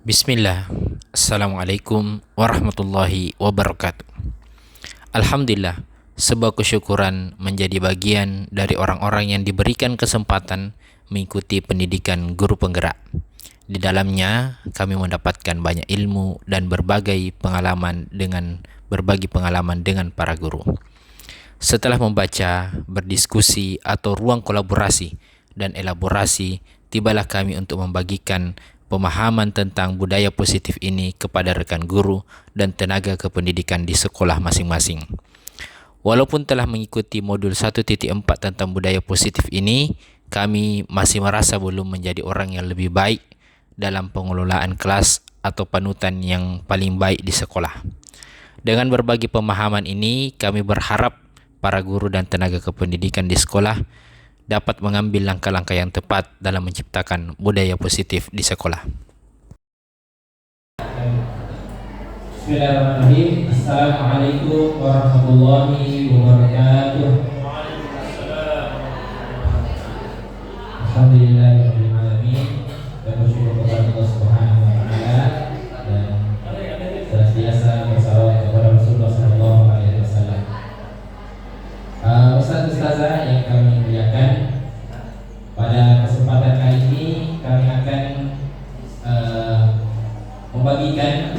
Bismillah. Assalamualaikum warahmatullahi wabarakatuh. Alhamdulillah, sebuah kesyukuran menjadi bagian dari orang-orang yang diberikan kesempatan mengikuti pendidikan guru penggerak. Di dalamnya kami mendapatkan banyak ilmu dan berbagi pengalaman dengan para guru. Setelah membaca, berdiskusi atau ruang kolaborasi dan elaborasi, tibalah kami untuk membagikan pemahaman tentang budaya positif ini kepada rekan guru dan tenaga kependidikan di sekolah masing-masing. Walaupun telah mengikuti modul 1.4 tentang budaya positif ini, kami masih merasa belum menjadi orang yang lebih baik dalam pengelolaan kelas atau panutan yang paling baik di sekolah. Dengan berbagi pemahaman ini, kami berharap para guru dan tenaga kependidikan di sekolah dapat mengambil langkah-langkah yang tepat dalam menciptakan budaya positif di sekolah. Bismillahirrahmanirrahim. Assalamualaikum warahmatullahi wabarakatuh. Alhamdulillahirabbil alamin. Dan bersyukur kepada Allah Subhanahu wa taala dan senantiasa bersalawat kepada Rasulullah sallallahu alaihi wasallam. Ustaz-ustazah yang kami muliakan, pada kesempatan kali ini kami akan membagikan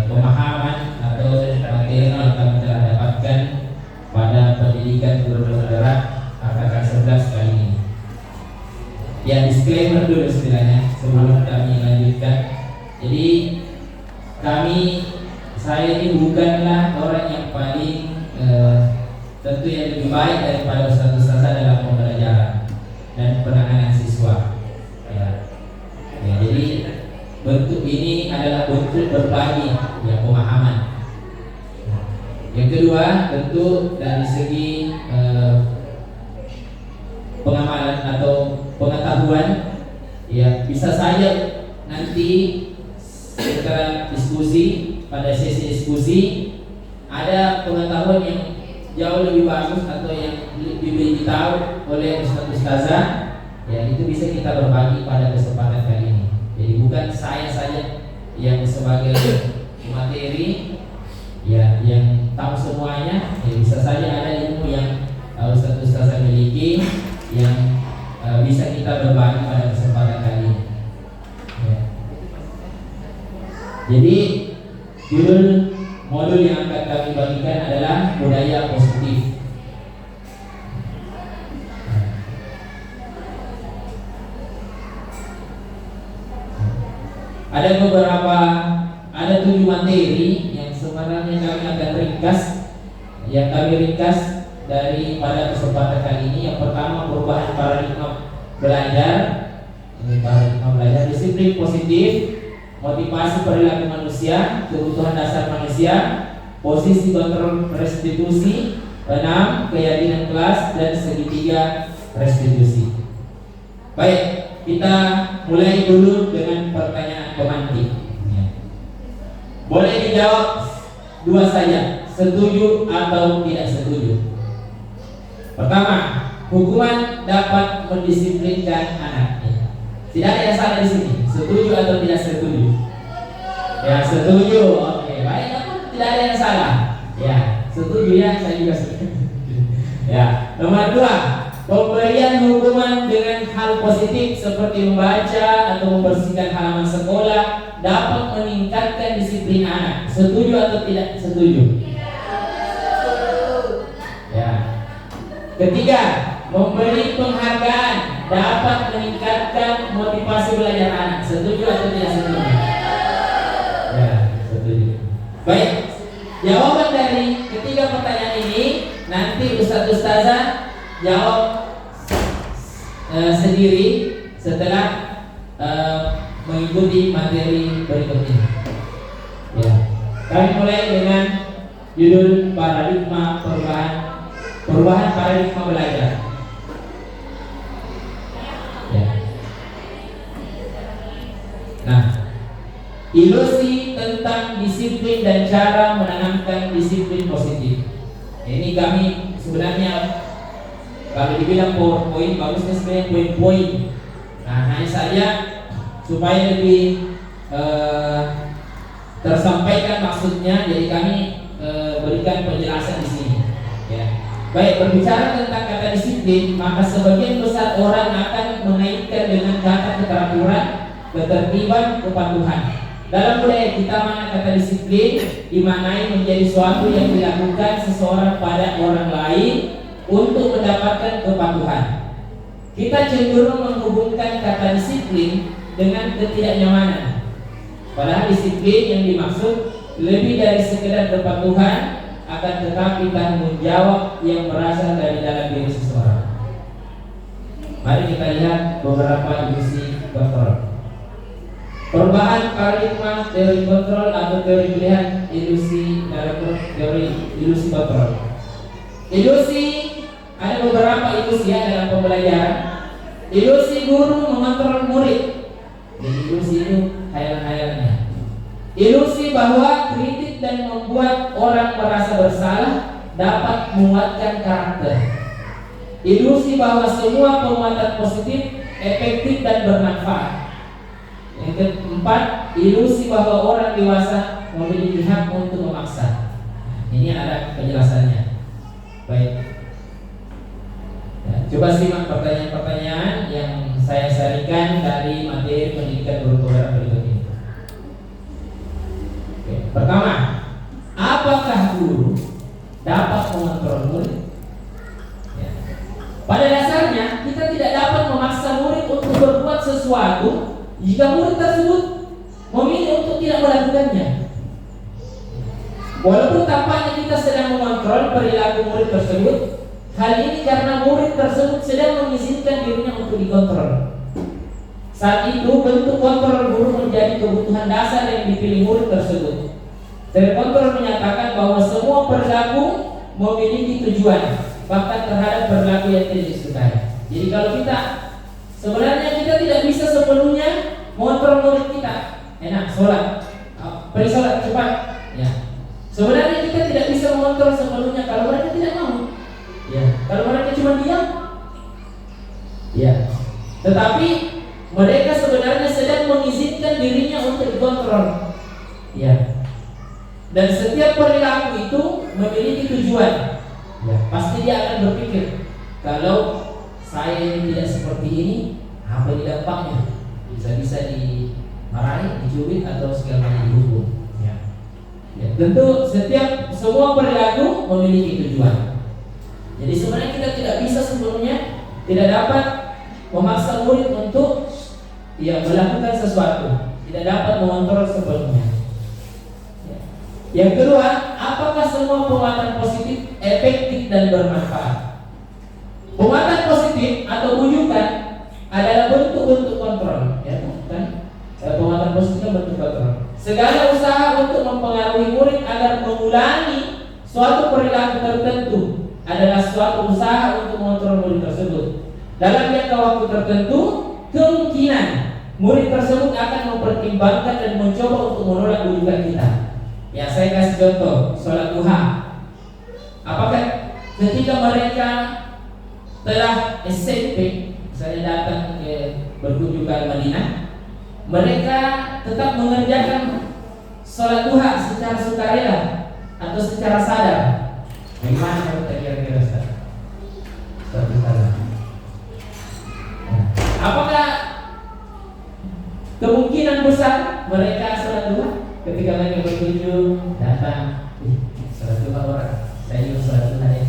pemahaman atau materi yang kami telah dapatkan pada pendidikan guru penggerak angkatan 11 kali ini. Ya, disclaimer dulu istilahnya sebelum kami lanjutkan. Jadi saya ini bukanlah orang yang paling tentu yang lebih baik daripada ustaz-ustazah dalam pembelajaran dan penanganan siswa. Jadi bentuk ini adalah bentuk berbagi pemahaman. Yang kedua, tentu dari segi pengamalan atau pengetahuan, bisa saja nanti setelah diskusi, pada sesi diskusi ada pengetahuan yang jauh lebih bagus atau yang lebih tahu oleh ustaz-ustazah, itu bisa kita berbagi pada kesempatan kali ini. Jadi bukan saya saja yang sebagai materi yang tahu semuanya, bisa saja ada ilmu yang ustaz-ustazah miliki yang bisa kita berbagi pada kesempatan kali ini. Jadi judul modul yang akan kami bagikan adalah budaya positif. Ada 7 materi yang sebenarnya kami akan ringkas pada kesempatan kali ini. Yang pertama, perubahan paradigma belajar. Paradigma belajar, disiplin positif, motivasi perilaku manusia, kebutuhan dasar manusia, posisi kontrol restitusi, 6 keyakinan kelas, dan segitiga restitusi. Baik, kita mulai dulu dengan pertanyaan pemantik. Boleh dijawab 2 saja, setuju atau tidak setuju. Pertama, hukuman dapat mendisiplinkan anak. Tidak ada yang salah di sini. Setuju atau tidak setuju? Ya, setuju. Oke, baik. Tidak ada yang salah. Ya, setuju ya. Saya juga setuju. Ya, nomor 2, pemberian hukuman dengan hal positif seperti membaca atau membersihkan halaman sekolah dapat meningkatkan disiplin anak. Setuju atau tidak setuju? Ya. Ketiga, memberi penghargaan dapat meningkatkan motivasi belajar anak. Setuju atau tidak setuju? Ya, setuju. Baik, jawaban dari ketiga pertanyaan ini nanti ustaz-ustazah jawab sendiri setelah mengikuti materi berikut ini. Ya, kami mulai dengan judul paradigma perubahan paradigma belajar. Nah, ilusi tentang disiplin dan cara menanamkan disiplin positif. Ini kami sebenarnya kalau dibilang PowerPoint, bagusnya sebenarnya poin-poin. Nah, hanya saja supaya lebih eh, tersampaikan maksudnya, jadi kami berikan penjelasan di sini. Ya. Baik, berbicara tentang kata disiplin, maka sebagian besar orang akan mengaitkan dengan kata keteraturan, ketertiban, kepatuhan. Dalam budaya kita, mana kata disiplin dimaknai menjadi suatu yang dilakukan seseorang pada orang lain untuk mendapatkan kepatuhan. Kita cenderung menghubungkan kata disiplin dengan ketidaknyamanan. Padahal disiplin yang dimaksud lebih dari sekedar kepatuhan, akan tetapi tanggung jawab yang berasal dari dalam diri seseorang. Mari kita lihat beberapa ilusi kontrol. Perubahan paradigma teori kontrol atau teori pilihan ilusi dalam teori ilusi kontrol. Ilusi, ada beberapa ilusi ya dalam pembelajaran. Ilusi guru mengontrol murid. Jadi ilusi itu khayal-khayalnya. Ilusi bahwa kritik dan membuat orang merasa bersalah dapat menguatkan karakter. Ilusi bahwa semua penguatan positif efektif dan bermanfaat. Yang keempat, ilusi bahwa orang dewasa memiliki hak untuk memaksa. Ini ada penjelasannya. Baik. Ya, coba simak pertanyaan-pertanyaan yang saya saringkan dari materi pendidikan guru penggerak berikut ini. Oke. Pertama, apakah guru dapat mengontrol murid? Ya. Pada dasarnya kita tidak dapat memaksa murid untuk berbuat sesuatu jika murid tersebut memilih untuk tidak melakukannya. Walaupun tampaknya kita sedang mengontrol perilaku murid tersebut, hal ini karena murid tersebut sedang mengizinkan dirinya untuk dikontrol. Saat itu bentuk kontrol guru menjadi kebutuhan dasar yang dipilih murid tersebut. Terkontrol menyatakan bahwa semua perilaku memiliki tujuan, bahkan terhadap perilaku yang tidak disukai. Jadi kalau kita sebenarnya kita tidak bisa sepenuhnya mengontrol murid kita. Enak, sholat, pergi sholat cepat. Ya. Sebenarnya kita tidak bisa mengontrol sepenuhnya kalau mereka tidak mau. Ya. Kalau mereka cuma diam. Ya. Tetapi mereka sebenarnya sedang mengizinkan dirinya untuk dikontrol. Ya. Dan setiap perilaku itu memiliki tujuan. Ya. Pasti dia akan berpikir, kalau saya ini tidak seperti ini, apa ini dampaknya? Bisa-bisa dimarahi, dicubit atau segala macam dihukum. Ya. Ya. Tentu semua perilaku memiliki tujuan. Jadi sebenarnya kita tidak bisa sebelumnya tidak dapat memaksa murid untuk melakukan sesuatu, tidak dapat mengontrol sebelumnya. Ya. Yang kedua, apakah semua penguatan positif efektif dan bermanfaat? Penguatan positif atau bujukan adalah bentuk-bentuk kontrol, ya kan? Penguatan positif bentuk kontrol. Segala usaha untuk mempengaruhi murid agar mengulangi suatu perilaku tertentu adalah suatu usaha untuk mengontrol murid tersebut. Dalam jangka waktu tertentu, kemungkinan murid tersebut akan mempertimbangkan dan mencoba untuk menolak bujukan kita. Ya, saya kasih contoh, sholat duha. Apakah ketika mereka telah SMP, saya datang berkunjung ke Madinah, mereka tetap mengerjakan sholat duha secara sukarela atau secara sadar. Bagaimana kalau kira-kira Ustaz? Apakah kemungkinan besar mereka sholat duha ketika mereka berkunjung datang? Sholat duha orang, saya juga sholat duha ya.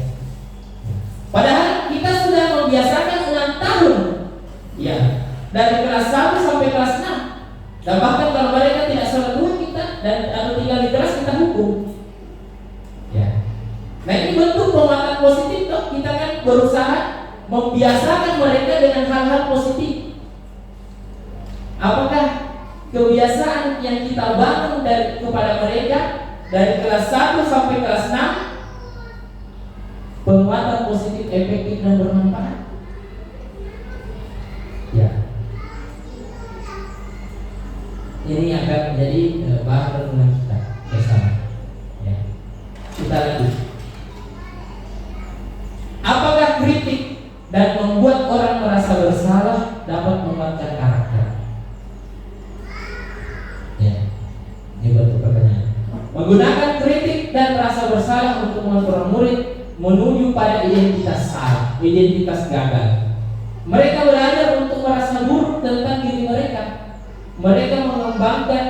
Padahal kita sudah membiasakan 6 tahun, ya, dari kelas 1 sampai kelas 6. Dan bahkan kalau mereka tidak sholat duha kita atau tinggal di kelas kita hukum. Ya. Nah ini bentuk penguatan positif toh. Kita kan berusaha membiasakan mereka dengan hal-hal positif. Apakah kebiasaan yang kita bangun kepada mereka dari kelas 1 sampai kelas 6 penguatan positif efektif dan bermanfaat? Ya. Ini akan menjadi bahan renungan kita bersama. Ya. Kita lanjut. Apakah kritik dan membuat orang merasa bersalah dapat menguatkan karakter? Menggunakan kritik dan rasa bersalah untuk mengontrol murid menuju pada identitas salah, identitas gagal. Mereka belajar untuk merasa buruk tentang diri mereka. Mereka mengembangkan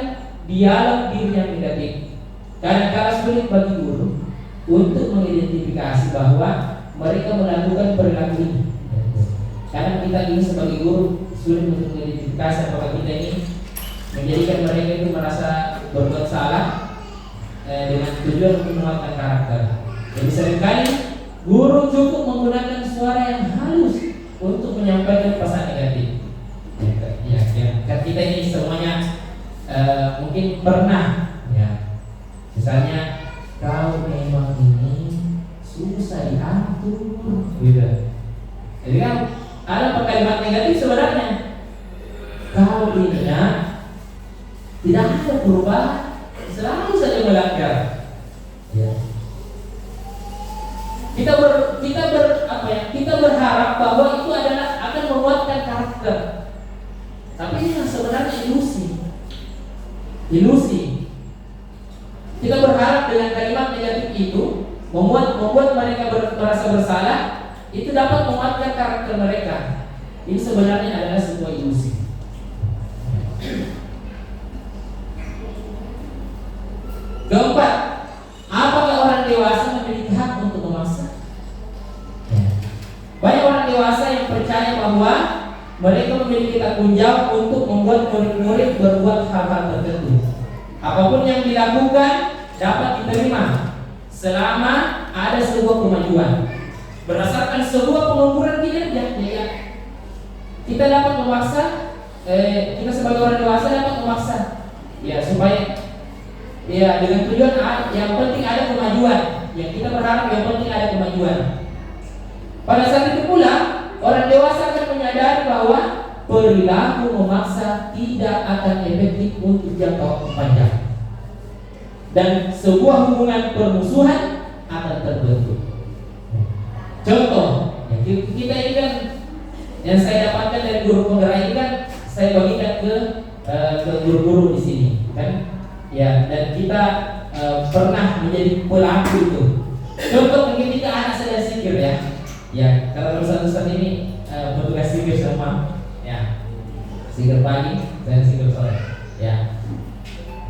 dialog diri yang negatif. Kadang-kadang sulit bagi guru untuk mengidentifikasi bahwa mereka melakukan perilaku ini. Karena kita ini sebagai guru sulit untuk mengidentifikasi apakah kita ini menjadikan mereka itu merasa berbuat salah dengan tujuan untuk menguatkan karakter. Jadi seringkali guru cukup menggunakan suara yang halus untuk menyampaikan pesan negatif. Kan kita ini semuanya mungkin pernah, ya. Misalnya, kau memang ini susah diatur, gitu. Jadi kan ada kalimat negatif sebenarnya. Kau ini tidak ada perubahan, selalu saja melanggar. Ya. Kita berharap bahwa itu adalah akan menguatkan karakter. Tapi ini sebenarnya ilusi. Kita berharap dengan kalimat negatif itu membuat mereka merasa bersalah, itu dapat menguatkan karakter mereka. Ini sebenarnya adalah sebuah ilusi. Keempat, apakah orang dewasa memiliki hak untuk memaksa? Banyak orang dewasa yang percaya bahwa mereka memiliki tanggung jawab untuk membuat murid-murid berbuat hal-hal tertentu. Apapun yang dilakukan dapat diterima selama ada sebuah kemajuan berdasarkan sebuah pengukuran kinerja. Ya. Kita dapat memaksa, kita sebagai orang dewasa dapat memaksa, ya, supaya ya dengan tujuan yang penting ada kemajuan. Yang kita berharap yang penting ada kemajuan. Pada saat itu pula orang dewasa akan menyadari bahwa perilaku memaksa tidak akan efektif untuk jangka waktu panjang, dan sebuah hubungan permusuhan akan terbentuk. Contoh, kita ini kan yang saya dapatkan dari guru penggerak ini kan saya bagikan ke guru-guru di sini, kan? Ya, dan kita pernah menjadi pelaku itu. Contoh ketika anak saya zikir, ya, kalau saat ini petugas zikir semua, ya, zikir pagi dan zikir sore, ya.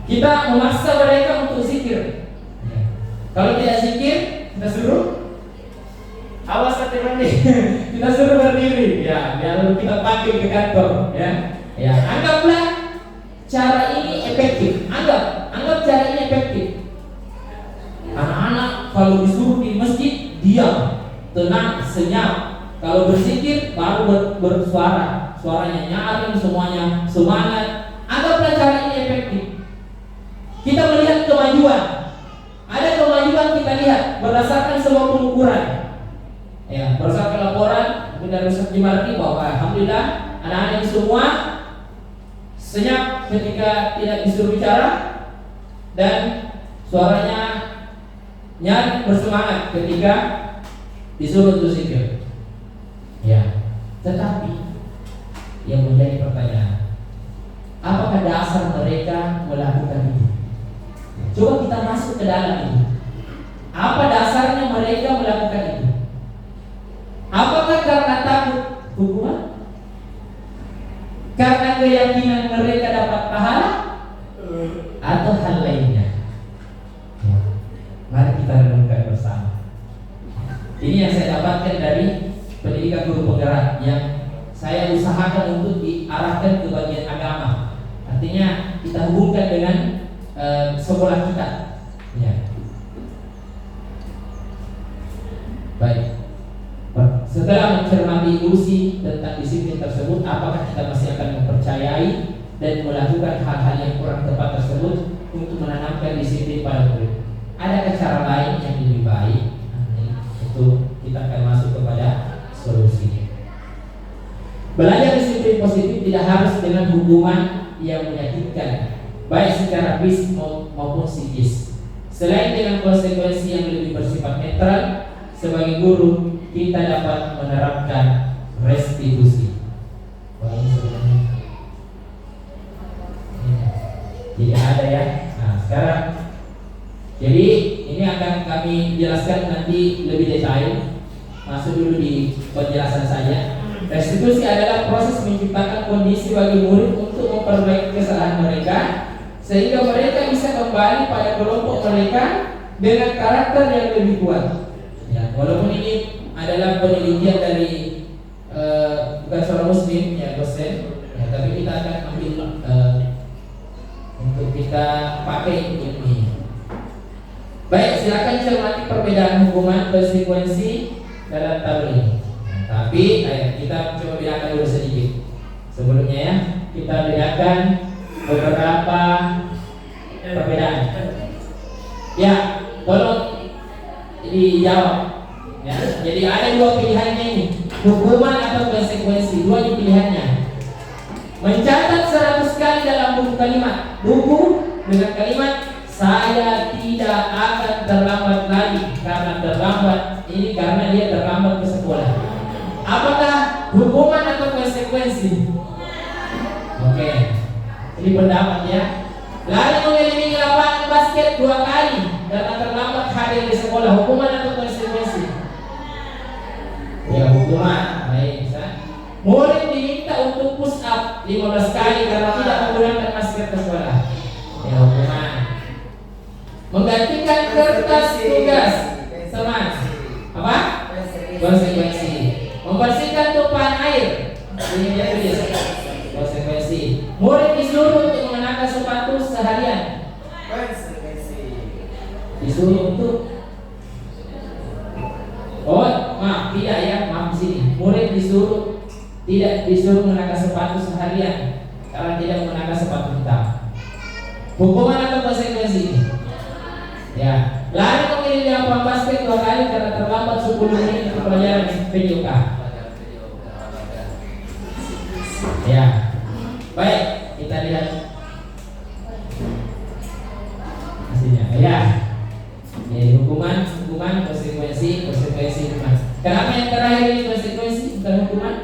Kita memaksa mereka untuk zikir. Ya. Kalau tidak zikir, kita suruh awas hati mandi. Kita suruh berdiri, ya, lalu kita panggil ke kantor, ya. Ya, anggaplah cara ini efektif. Anggap cara ini efektif. Anak-anak kalau disuruh di masjid diam, tenang, senyap. Kalau berzikir baru bersuara, suaranya nyaring, semuanya semangat. Anggaplah cara ini efektif. Kita melihat kemajuan. Ada kemajuan kita lihat berdasarkan sebuah pengukuran. Ya, berdasarkan laporan dari Ustaz Jimarti bahwa alhamdulillah anak-anak ini semua senyap ketika tidak disuruh bicara dan suaranya nyaring, bersemangat ketika disuruh untuk zikir. Ya, tetapi yang menjadi pertanyaan, apakah dasar mereka melakukan itu? Coba kita masuk ke dalam itu. Apa dasarnya mereka melakukan itu? Apakah karena takut hukuman? Karena keyakinan mereka dapat pahala? Atau hal lainnya? Mari kita renungkan bersama. Ini yang saya dapatkan dari pendidikan guru penggerak yang saya usahakan untuk diarahkan ke bagian agama. Artinya kita hubungkan dengan sekolah kita. Ya. Baik. Setelah mencermati ilusi tentang disiplin tersebut, apakah kita masih akan mempercayai dan melakukan hal-hal yang kurang tepat tersebut untuk menanamkan disiplin pada murid? Adakah cara lain yang lebih baik? Itu kita akan masuk kepada solusinya. Belajar disiplin positif tidak harus dengan hukuman yang menyakitkan, baik secara fisik maupun psikis. Selain dengan konsekuensi yang lebih bersifat netral, sebagai guru kita dapat menerapkan restitusi. Jadi ada, ya. Nah, sekarang Jadi ini akan kami jelaskan nanti lebih detail. Masuk dulu di penjelasan saja. Restitusi adalah proses menciptakan kondisi bagi murid untuk memperbaiki kesalahan mereka sehingga mereka bisa kembali pada kelompok mereka dengan karakter yang lebih kuat. Ya, walaupun ini adalah penelitian dari bukan seorang muslim ya dosen, ya, tapi kita akan ambil untuk kita pakai ini. Baik, silakan cermati perbedaan hukuman konsekuensi dalam tabel ini. Tapi kita coba bedakan dulu sedikit. Sebelumnya ya, kita bedakan beberapa perbedaan. Ya, tolong dijawab. Ya, jadi ada dua pilihannya ini, hukuman atau konsekuensi. Dua pilihannya. Mencatat 100 kali dalam buku kalimat, buku dengan kalimat saya tidak akan terlambat lagi. Karena terlambat ini karena dia terlambat ke sekolah. Apakah hukuman atau konsekuensi? Oke, ini pendapat ya. Lari mengelilingi lapangan basket 2 kali karena terlambat hadir di sekolah, hukuman atau konsekuensi? Ya, hukuman. Baik, bisa. Murid diminta untuk push up 15 kali karena tidak menggunakan masker ke sekolah. Ya, hukuman. Menggantikan kertas tugas teman. Apa? Konsekuensi. Membersihkan tumpahan air. Ini dia tulis. Konsekuensi. Murid disuruh untuk mengenakan sepatu seharian. Konsekuensi. Disuruh untuk. Oh, maaf, tidak ya, maaf di sini. Murid tidak disuruh mengenakan sepatu seharian karena tidak mengenakan sepatu hitam. Hukuman atau konsekuensi? Ya, lari mengelilingi lapangan basket 2 kali karena terlambat 10 menit untuk pelajaran PJOK. Ya, baik, kita lihat hasilnya. Ya, jadi hukuman, konsekuensi, hukuman. Kenapa yang terakhir ini konsekuensi bukan hukuman?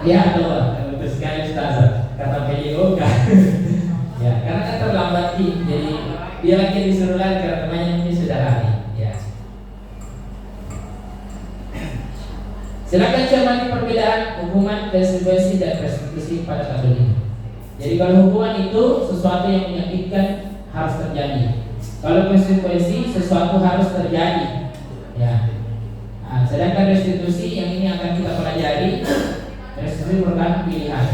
Ya, betul sekali Ustaz. Kata PJOK. Ya, karena kan terlambat jadi dia lagi disuruh lari karena temannya ini sudah lari. Ya. Silakan cermati perbedaan hukuman, konsekuensi dan restitusi pada tabel ini. Jadi kalau hukuman itu sesuatu yang menyakitkan harus terjadi. Kalau konsekuensi sesuatu harus terjadi. Ya. Nah, sedangkan restitusi yang ini akan kita pelajari. Restitusi merupakan pilihan.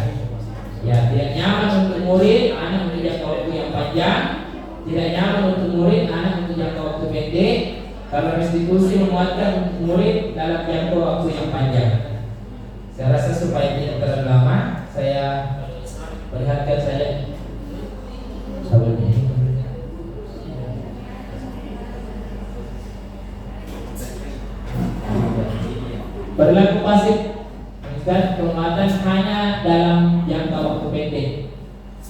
Ya, tidak nyaman untuk murid, anak untuk jangka waktu yang panjang. Tidak nyaman untuk murid, anak untuk jangka waktu pendek. Kalau restitusi menguatkan untuk murid dalam jangka waktu yang panjang. Saya rasa supaya tidak terlalu lama, saya perlihatkan saja tabelnya. Berlaku pasif dan penguatan hanya dalam jangka waktu pendek.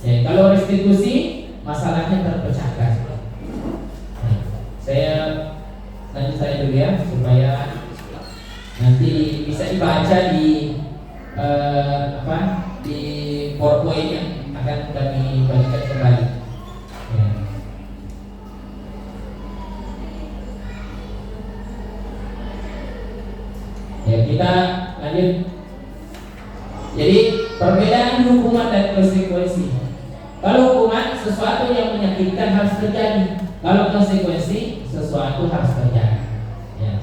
Ya, kalau restitusi masalahnya terpecahkan. Saya lanjut saya dulu ya supaya nanti bisa dibaca di di PowerPoint yang akan kami bagikan kembali. Ya. Ya, kita lanjut. Jadi perbedaan hukuman dan konsekuensi. Kalau hukuman sesuatu yang menyakitkan harus terjadi. Kalau konsekuensi sesuatu harus terjadi. Ya.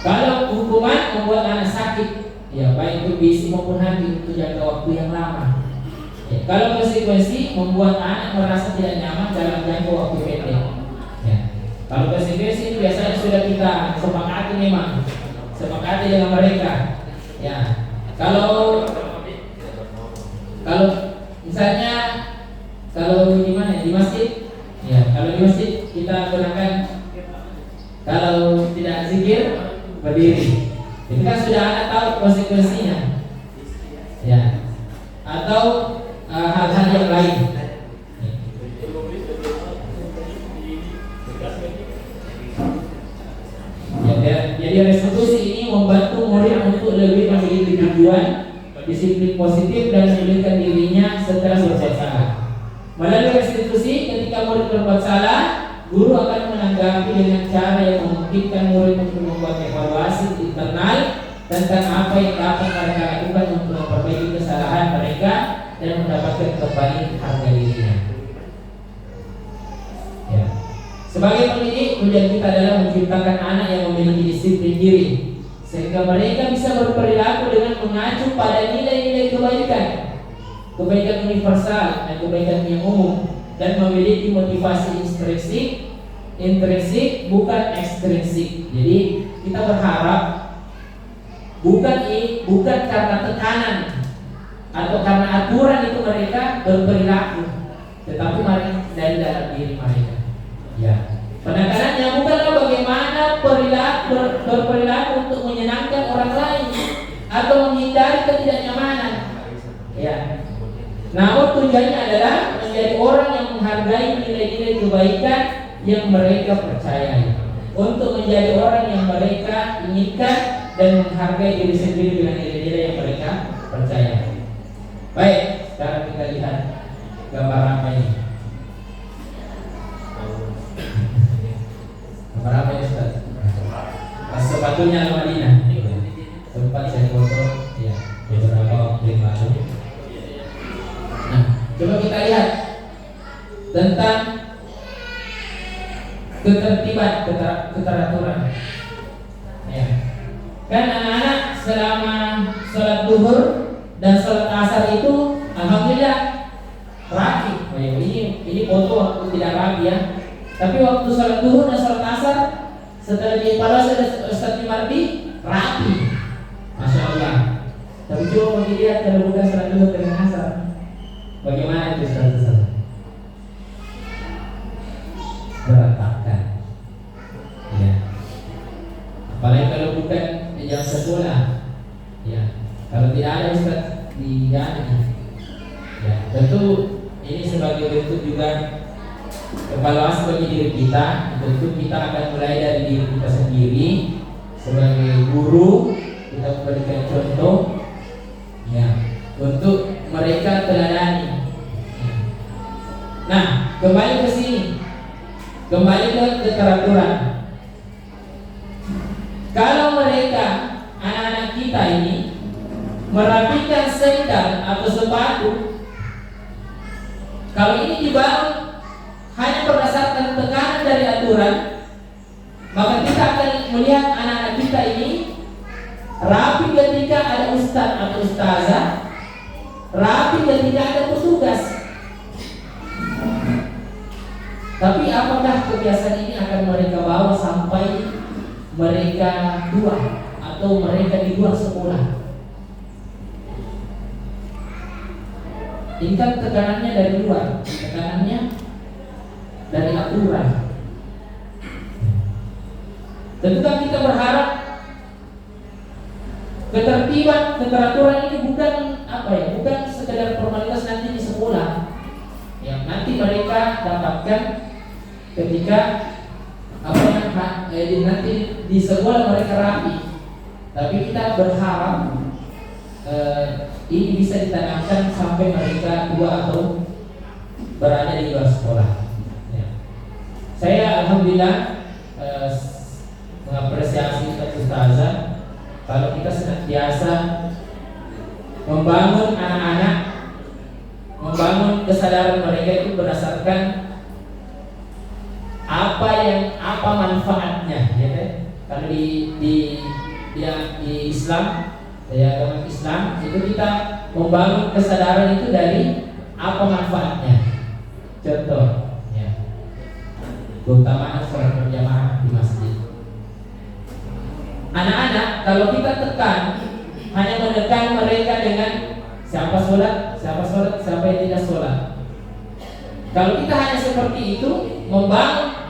Kalau hukuman membuat anak sakit, ya baik itu fisik maupun hati untuk jangka waktu yang lama. Ya. Kalau konsekuensi membuat anak merasa tidak nyaman dalam jangka waktu pendek. Ya. Kalau konsekuensi itu biasanya sudah kita sepakati memang, sepakati dengan mereka. Ya. Kalau misalnya kalau di mana di masjid, ya kalau di masjid kita gunakan kalau tidak zikir berdiri. Itu kan sudah anak tahu konsekuensinya, ya. Atau hal-hal yang lain. Ya, jadi restitusi ini membantu murid untuk lebih memiliki tujuan, disiplin positif dan memulihkan dirinya setelah berbuat salah. Melalui restitusi, ketika murid berbuat salah, guru akan menanggapi dengan cara yang memungkinkan murid untuk membuat evaluasi internal tentang apa yang dapat mereka lakukan untuk memperbaiki kesalahan mereka dan mendapatkan kembali harga dirinya. Ya. Sebagai pendidik, tujuan kita adalah menciptakan anak yang memiliki disiplin diri, sehingga mereka bisa berperilaku dengan mengacu pada nilai-nilai kebaikan, kebaikan universal dan kebaikan yang umum, dan memiliki motivasi intrinsik bukan ekstrinsik. Jadi kita berharap bukan karena tekanan atau karena aturan itu mereka berperilaku, tetapi dari dalam diri mereka. Ya, penekanannya bukanlah bagaimana berperilaku untuk menyenangkan orang lain atau menghindari ketidaknyamanan. Ya, namun tujuannya adalah menjadi orang yang menghargai nilai-nilai kebaikan yang mereka percayai, untuk menjadi orang yang mereka inginkan dan menghargai diri sendiri dengan nilai-nilai yang mereka percaya. Baik, sekarang kita lihat gambar apa ini? Gambar apa ini, Ustaz? Sepatunya Al-Madinah. Sempat saya foto ya beberapa waktu yang lalu. Nah, coba kita lihat tentang ketertiban, keteraturan. Ya. Kan anak-anak selama sholat duhur dan sholat asar itu alhamdulillah rapi. Oh ya, ini foto waktu tidak rapi ya. Tapi waktu sholat duhur dan sholat asar setelah dievaluasi oleh Ustaz Mardi rapi, masya Allah. Tapi coba dilihat kalau bukan sholat duhur dengan asar, bagaimana itu Ustaz? Berantakan. Ya. Apalagi kalau bukan jam sekolah. Ya. Kalau tidak ada Ustaz di sana. Ya, tentu ini sebagai bentuk juga evaluasi bagi diri kita. Tentu kita akan mulai dari diri kita sendiri sebagai guru, kita memberikan contoh ya untuk mereka teladani. Ya. Nah, kembali ke sini. Kembali ke keteraturan. Kalau mereka, anak-anak kita ini merapikan sendal atau sepatu, kalau ini dibangun hanya berdasarkan tekanan dari aturan, maka kita akan melihat anak-anak kita ini rapi ketika ada ustaz atau ustazah, rapi ketika ada petugas. Tapi apakah kebiasaan ini akan mereka bawa sampai mereka tua atau mereka di luar sekolah? Ini kan tekanannya dari luar, tekanannya dari aturan. Tentu kan kita berharap ketertiban, keteraturan ini bukan bukan sekedar formalitas nanti di sekolah yang nanti mereka dapatkan ketika nanti di sekolah mereka rapi. Tapi kita berharap ini bisa ditanamkan sampai mereka tua atau berada di luar sekolah. Ya. Saya alhamdulillah mengapresiasi ustazah kalau kita senantiasa membangun anak-anak, membangun kesadaran mereka itu berdasarkan apa manfaatnya, ya kan? Kalau di Islam, agama Islam itu kita membangun kesadaran itu dari apa manfaatnya. Contoh, ya, keutamaan sholat berjamaah di masjid. Anak-anak kalau kita tekan, hanya menekan mereka dengan siapa sholat, siapa yang tidak sholat. Kalau kita hanya seperti itu, membangun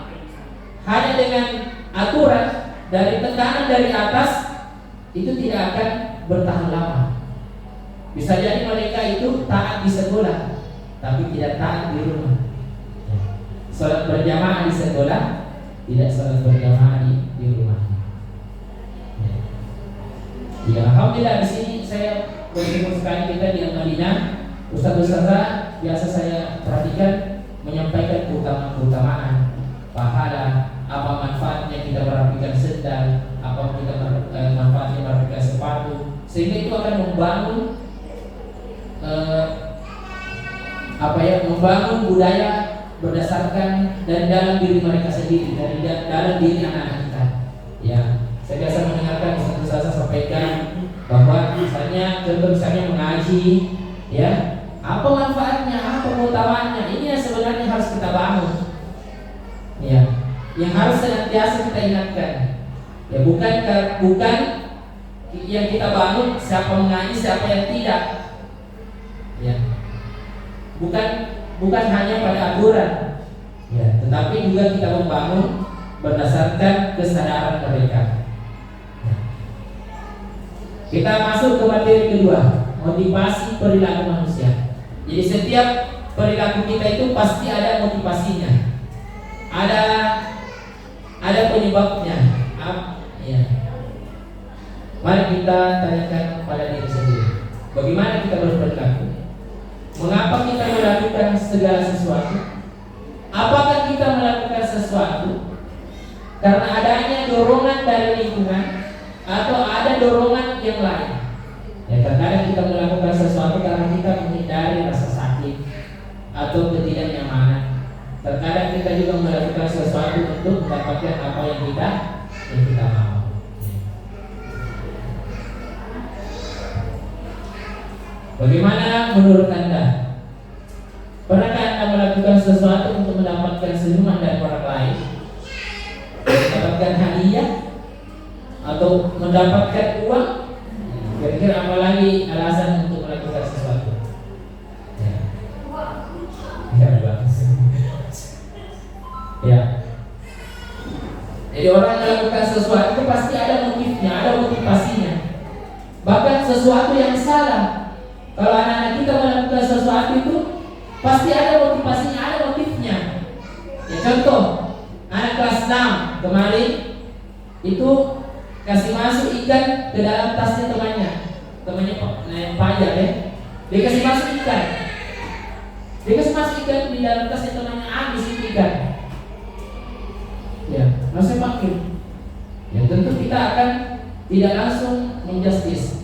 hanya dengan aturan dari tekanan dari atas, itu tidak akan bertahan lama. Bisa jadi mereka itu taat di sekolah, tapi tidak taat di rumah. Sholat berjamaah di sekolah, tidak sholat berjamaah di rumah. Ya, alhamdulillah di sini saya bersyukur sekali kita di Al-Madinah. Ustaz-ustazah biasa saya perhatikan menyampaikan keutamaan pahala, apa manfaatnya kita merapikan sendal, apa manfaatnya merapikan sepatu, sehingga itu akan membangun membangun budaya berdasarkan dari dalam diri mereka sendiri, dari dalam diri anak-anak kita. Ya, saya biasa mendengarkan satu saya sampaikan bahwa misalnya contoh mengaji, ya, apa manfaatnya, apa keutamaannya, ini yang sebenarnya harus kita bangun, ya, yang harus senantiasa kita ingatkan, ya, bukan yang kita bangun siapa mengaji siapa yang tidak, ya, bukan hanya pada aturan, ya, tetapi juga kita membangun berdasarkan kesadaran mereka. Kita masuk ke materi kedua, motivasi perilaku manusia. Jadi setiap perilaku kita itu pasti ada motivasinya, ada penyebabnya. Ya. Mari kita tanyakan pada diri sendiri, bagaimana kita berperilaku? Mengapa kita melakukan segala sesuatu? Apakah kita melakukan sesuatu karena adanya dorongan dari lingkungan atau ada dorongan yang lain? Ya, terkadang kita melakukan sesuatu karena kita menghindari rasa sakit atau ketidaknyamanan. Terkadang kita juga melakukan sesuatu untuk mendapatkan apa yang kita mau. Bagaimana menurut Anda? Pernahkah Anda melakukan sesuatu untuk mendapatkan senyuman dari orang lain, mendapatkan hadiah, atau mendapatkan uang? Kira-kira apa lagi alasan untuk melakukan sesuatu? Ya. Jadi orang melakukan sesuatu itu pasti ada motifnya, ada motivasinya. Bahkan sesuatu yang salah, kalau anak-anak kita melakukan sesuatu itu pasti ada motivasinya, ada motifnya. Ya, contoh, anak kelas 6 kemarin itu kasih masuk ikan ke dalam tasnya temannya yang pajak, ya. Dia kasih masuk ikan di dalam tasnya temannya, habis itu ikan. Ya, langsung panggil. Ya, tentu kita akan tidak langsung menjustice.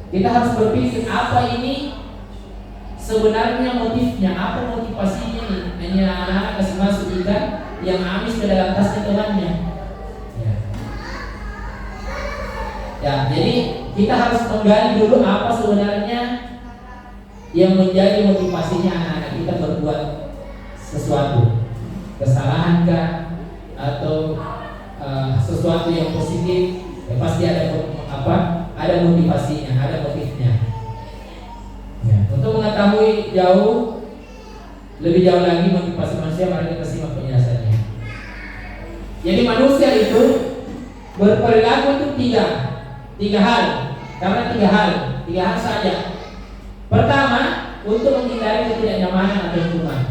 Kita harus berpikir apa ini sebenarnya motifnya, apa motivasinya nih? Hanya anak kasih masuk ikan yang habis ke dalam tasnya temannya. Ya, jadi kita harus menggali dulu apa sebenarnya yang menjadi motivasinya anak-anak kita berbuat sesuatu, kesalahan kah atau sesuatu yang positif? Ya, pasti ada motivasinya, ada motifnya. Ya. Untuk mengetahui lebih jauh lagi motivasi manusia, mari kita simak penjelasannya. Jadi manusia itu berperilaku itu tiga hal, karena tiga hal saja. Pertama, untuk menghindari ketidaknyamanan atau hukuman.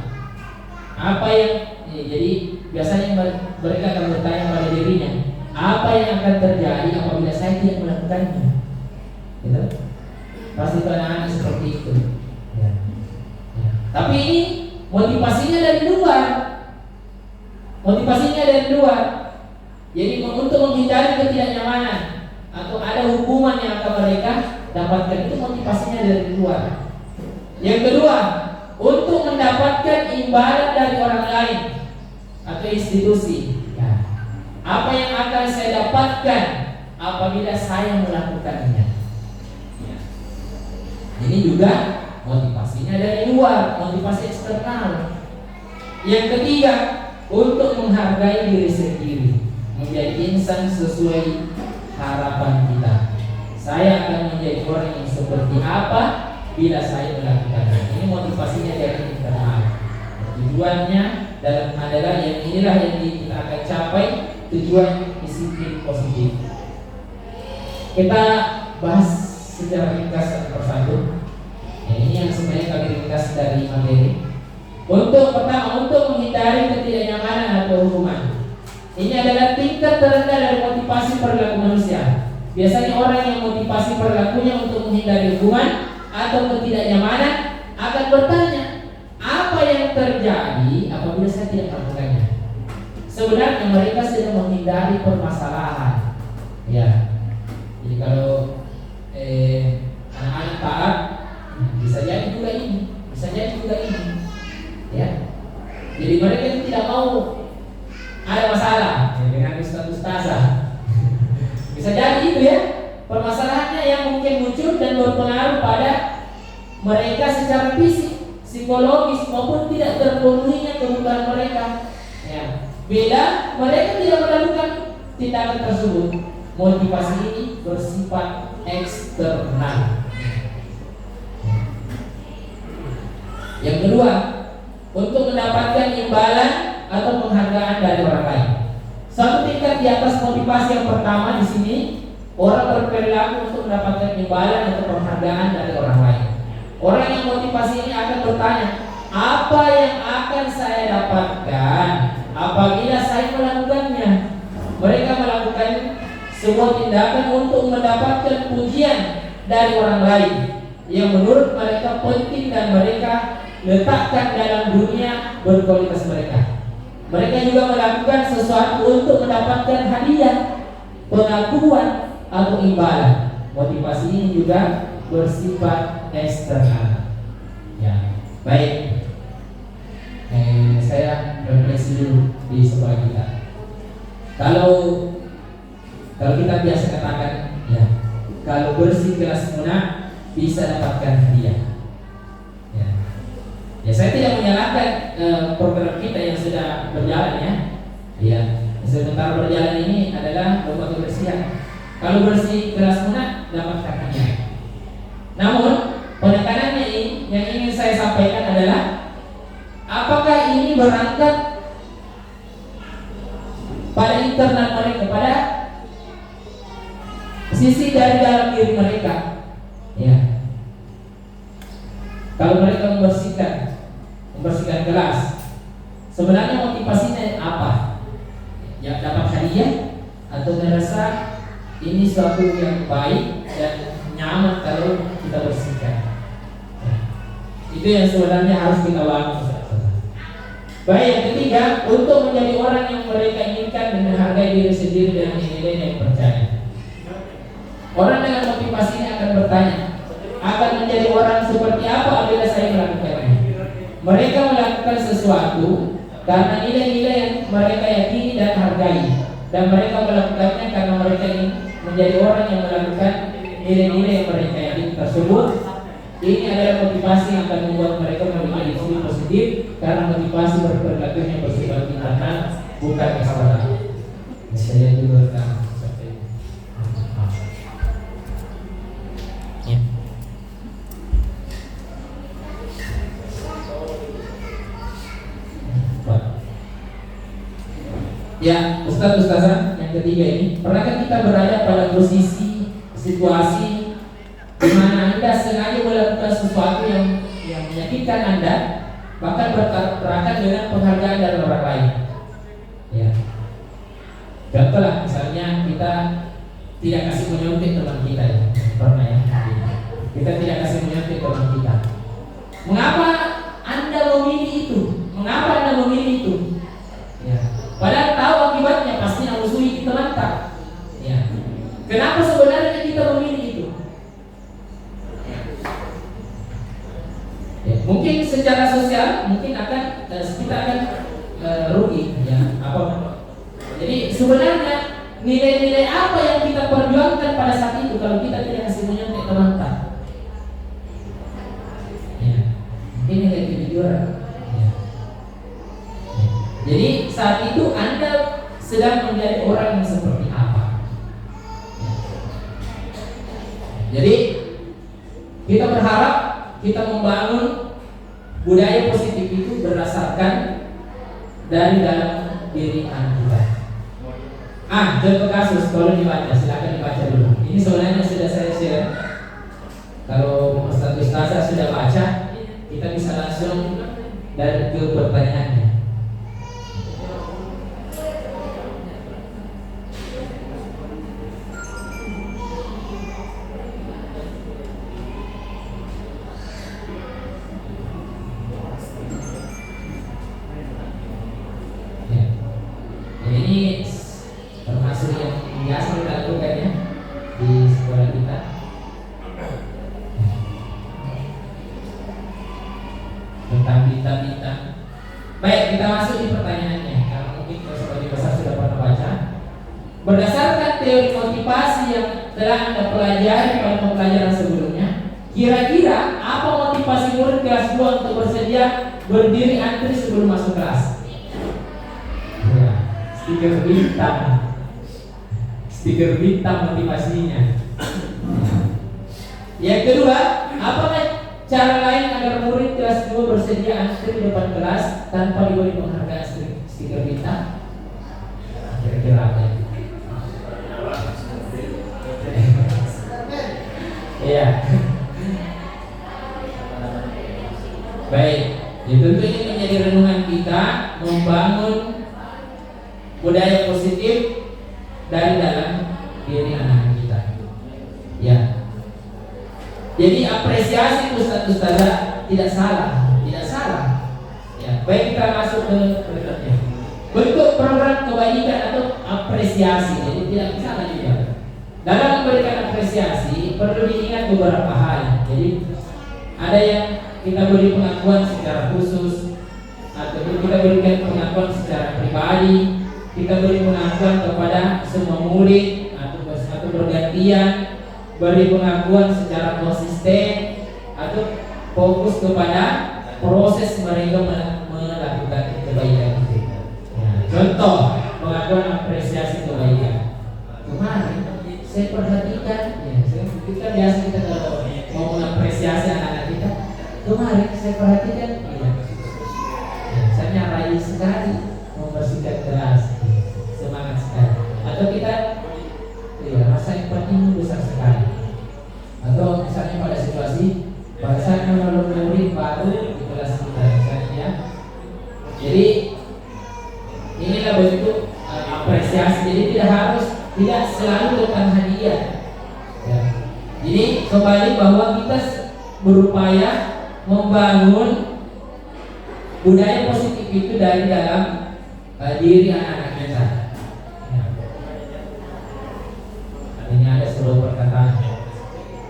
Jadi biasanya mereka akan bertanya pada dirinya, apa yang akan terjadi apabila saya tidak melakukannya? Gitu? Pasti anak-anak seperti itu. Ya. Tapi ini motivasinya dari luar. Jadi untuk menghindari ketidaknyamanan atau ada hukuman yang akan mereka dapatkan, itu motivasinya dari luar. Yang kedua, untuk mendapatkan imbalan dari orang lain atau institusi. Ya. Apa yang akan saya dapatkan apabila saya melakukannya? Ya. Ini juga motivasinya dari luar, motivasi eksternal. Yang ketiga, untuk menghargai diri sendiri, menjadi insan sesuai harapan kita. Saya akan menjadi orang yang seperti apa bila saya melakukannya. Ini motivasinya dari internal. Tujuannya adalah yang inilah yang kita akan capai, tujuan disiplin positif. Kita bahas secara ringkas satu persatu. Ya, ini yang sebenarnya kami ringkas dari materi. Pertama, untuk menghindari ketidaknyamanan atau hukuman. Ini adalah tingkat terendah dari motivasi perilaku manusia. Biasanya orang yang motivasi perilakunya untuk menghindari hukuman atau ketidaknyamanan akan bertanya, apa yang terjadi apabila saya tidak melakukannya? sebenarnya mereka sedang menghindari permasalahan. Ya, jadi kalau anak-anak taat, bisa jadi juga ini, bisa jadi juga ini. Ya, jadi mereka itu tidak mau ada masalah dengan ustaz-ustazah. Bisa jadi itu ya, permasalahannya yang mungkin muncul dan berpengaruh pada mereka secara fisik, psikologis maupun tidak terpenuhinya kebutuhan mereka. Ya, bila mereka tidak melakukan tindakan tersebut, motivasi ini bersifat eksternal. Yang kedua, untuk mendapatkan imbalan atau penghargaan dari orang lain. Satu tingkat di atas motivasi yang pertama di sini, orang berperilaku untuk mendapatkan imbalan atau penghargaan dari orang lain. Orang yang motivasi ini akan bertanya, apa yang akan saya dapatkan apabila saya melakukannya? Mereka melakukan sebuah tindakan untuk mendapatkan pujian dari orang lain yang menurut mereka penting dan mereka letakkan dalam dunia berkualitas mereka. Mereka juga melakukan sesuatu untuk mendapatkan hadiah, pengakuan atau imbalan. Motivasi ini juga bersifat eksternal. Ya, baik. Saya refleksi dulu di sekolah kita. Kalau kita biasa katakan, ya, kalau bersih kelas munah bisa dapatkan hadiah. Ya, saya tidak menyalahkan program kita yang sudah berjalan ya. Ya, sebentar berjalan ini adalah lomba kebersihan. Kalau bersih kelas munah dapat hadiah. Namun penekanannya ini yang ingin saya sampaikan adalah apakah ini berangkat pada internal mereka, pada sisi dari dalam diri mereka. Ya. Kalau mereka membersihkan kelas, sebenarnya motivasinya apa? Ya, dapat hadiah atau merasa ini suatu yang baik dan nyaman kalau kita bersihkan. Ya. Itu yang sebenarnya harus kita bangun. Baik, yang ketiga, untuk menjadi orang yang mereka inginkan dan menghargai diri sendiri dengan nilai yang percaya. Orang dengan motivasi ini akan bertanya, akan menjadi orang seperti apa apabila saya melakukannya? Mereka melakukan sesuatu karena nilai-nilai yang mereka yakini dan hargai, dan mereka melakukannya karena mereka ingin menjadi orang yang melakukan nilai-nilai yang mereka yakini tersebut. Ini adalah motivasi yang akan membuat mereka memiliki diri positif, karena motivasi berperilaku yang bersifat internal, bukan eksternal. Saya juga akan ya, Ustazah yang ketiga ini, pernahkah kita berada pada posisi situasi di mana Anda sengaja melakukan sesuatu yang menyakitkan Anda, bahkan bertabrakan dengan penghargaan dari orang lain? Ya. Contohlah, misalnya kita tidak kasih menyuntik teman kita, ya. Pernah ya? Kita tidak kasih menyuntik teman kita. Mengapa Anda memilih itu? Mengapa Anda memilih itu? Ya. Padahal tahu akibatnya, pasti musuhi kita mantap. Ya. Kenapa sebenarnya kita memilih itu? Ya. Mungkin secara sosial, mungkin kita akan rugi. Ya. Apa? Jadi sebenarnya nilai-nilai apa yang kita perjuangkan pada saat itu kalau kita tidak kasih menyuntik ke mantap? Ya. Mungkin nilai kejujuran. Jadi saat itu Anda sedang menjadi orang yang seperti apa? Jadi kita berharap kita membangun budaya positif itu berdasarkan dari dalam diri kita. Contoh kasus, kalau dibaca, silakan dibaca dulu. Ini sebenarnya sudah saya share. Kalau Ustazah sudah baca, kita bisa langsung dari ke pertanyaannya. Baik, kita masuk di pertanyaannya. Karena mungkin sebagian besar sudah pernah baca. Berdasarkan teori motivasi yang telah Anda pelajari pada pembelajaran sebelumnya, kira-kira apa motivasi murid kelas 2 untuk bersedia berdiri antri sebelum masuk kelas? Ya, stiker bintang motivasinya. Yang kedua, apakah cara lain agar murid kelas 2 bersedia antri di depan kelas tanpa diberi penghargaan stiker bintang? Kira-kira apa? Iya. Baik, tentu ini menjadi renungan kita membangun budaya positif dari dalam diri anak-anak kita. Ya. Jadi apresiasi ustaz-ustazah tidak salah. Ya, baik kita masuk ke berikutnya. Bentuk program kebajikan atau apresiasi, jadi tidak salah juga. Dalam memberikan apresiasi perlu diingat beberapa hal. Jadi ada yang kita beri pengakuan secara khusus, atau kita berikan pengakuan secara pribadi, kita beri pengakuan kepada semua murid atau bergantian, beri pengakuan secara konsisten, atau fokus kepada proses mereka melakukan kebaikan itu. Contoh pengakuan apresiasi kebaikan. Kemarin saya perhatikan, kita biasa kita kalau mau mengapresiasi anak-anak kita. Kemarin saya perhatikan, saya rajin sekali membersihkan kelas, semangat sekali. Atau kita, rasa empatimu besar sekali. Atau misalnya pada situasi, bahasanya kalau murid baru di kelas kita, misalnya. Jadi inilah bentuk apresiasi. Jadi tidak selalu tentang hadiah. Ya. Jadi kembali bahwa kita berupaya membangun budaya positif itu dari dalam diri anak-anak kita. Ya. Ini ada sebuah perkataan